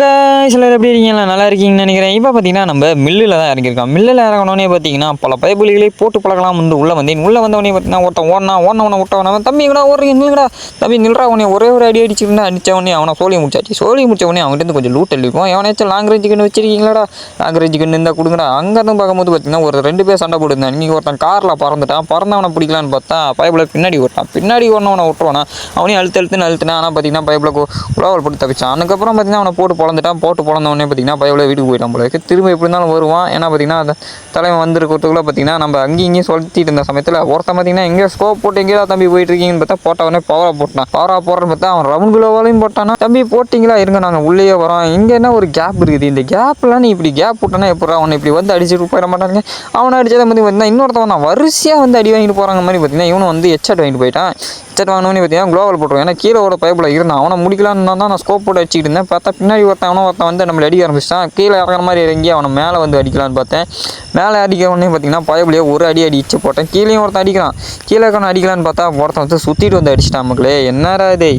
சிலர் எப்படி இருக்கீங்களா? நல்லா இருக்கீங்கன்னு நினைக்கிறேன். இப்போ பார்த்தீங்கன்னா, நம்ம மில்லுல தான் இறங்கியிருக்கோம். மில்லுல இறங்குனோனே பார்த்தீங்கன்னா, பல பைப்புல்களை போட்டு பழகலாம் வந்து உள்ள வந்தேன். உள்ள வந்தவொடனே பார்த்தீங்கன்னா, ஒருத்தன் ஓடுனவன விட்டவன, "தம்பி எங்கடா ஓடுறீங்க? நில்லுங்கடா. தம்பி நில்றா உன்னைய ஒரே ஒரு அடி அடிச்சிருந்தா" அடிச்ச உடனே அவன சோலி முடிச்சாச்சு. சோலி முடிச்ச உடனே அவன்கிட்டருந்து கொஞ்சம் லூட் அள்ளிப்போம். எவனாச்சும் லாங் ரேஞ்ச் கன் வச்சிருக்கீங்களாடா? லாங் ரேஞ்ச் கன் இருந்தா குடுங்கடா. அங்கருந்து பார்க்கும்போது பார்த்தீங்கன்னா, ஒரு 2 பேர் சண்டை போட்டுருந்தாங்க. இன்னைக்கு ஒருத்தன் கார்ல பறந்துட்டான். பறந்தவன பிடிக்கலான்னு பார்த்தா, பைப்புல பின்னாடி ஓட்டான். பின்னாடி ஓடுனவன விட்டுருவானா? அவனையும் அழுத்துன்னு அழுத்துனான். ஆனா பார்த்தீங்கன்னா, பைப்புல குளோவல் போட்டு தப்பிச்சான். அதுக்கப்புறம் பார்த்தீங்கன்னா, அவன போட்டு பொளந்துட்டான். போட்டு பொளந்தவொடனே பார்த்தீங்கன்னா, பயபுல வீட்டுக்கு போயிட்டான் போல இருக்கு. திரும்ப எப்படி இருந்தாலும் வருவான். ஏன்னா பார்த்தீங்கன்னா, அந்த தலைவன் வந்திருக்கிறதுக்குள்ள பார்த்தீங்கன்னா, நம்ம அங்கேயும் இங்கேயும் சுழத்திட்டு இருந்த சமயத்தில் ஒருத்தன் பார்த்தீங்கன்னா, எங்கேயோ ஸ்கோப் போட்டு எங்கேயா தம்பி போயிட்டு இருக்கீங்கன்னு பார்த்தா, போட்டவொடனே பவரா போட்டான். பவரா போடுறன்னு பார்த்தா, அவன் ரவுண்ட் குளோவாலையும் போட்டானா, தம்பி போட்டிங்களா இருங்க நாங்கள் உள்ளேயே வரோம். இங்கே என்ன ஒரு கேப் இருக்குது. இந்த கேப்லாம் நீ இப்படி கேப் விட்டனா எப்படா அவனை இப்படி வந்து அடிச்சுட்டு போயிட மாட்டாங்க. அவனை அடிச்சதை வந்து பார்த்தீங்கன்னா, இன்னொருத்தவன் தான் வரிசையாக வந்து அடி வாங்கிட்டு போகிறாங்க மாதிரி பார்த்தீங்கன்னா, இவனும் வந்து ஹெட்ஷாட் வாங்கிட்டு போயிட்டான். ஹெட்ஷாட் வாங்கினோன்னு பார்த்தீங்கன்னா, குளோவல் போட்டுருவான். ஏன்னா கீழே ஒரு பைப்பில் இருந்தான். அவனை முடிக்கலான்னு தான் நான் ஸ்கோப் போட்டு அடிச்சிட்டு இருந்தேன். பார்த்தா பின்னாடி ஒருத்தன் வந்து நம்மளை அடிக்க ஆரம்பிச்சிட்டான். கீழே இறங்குற மாதிரி இறங்கி அவனை மேலே வந்து அடிக்கலான்னு பார்த்தேன். மேலே அடிக்க உடனே பார்த்தீங்கன்னா, பயபுலையே ஒரு அடி அடிச்சு போட்டேன். கீழேயும் ஒருத்தன் அடிக்கிறான். கீழே அடிக்கலான்னு பார்த்தா ஒருத்தன் வந்து சுற்றிட்டு வந்து அடிச்சிட்டான். மக்களே என்னடா இது?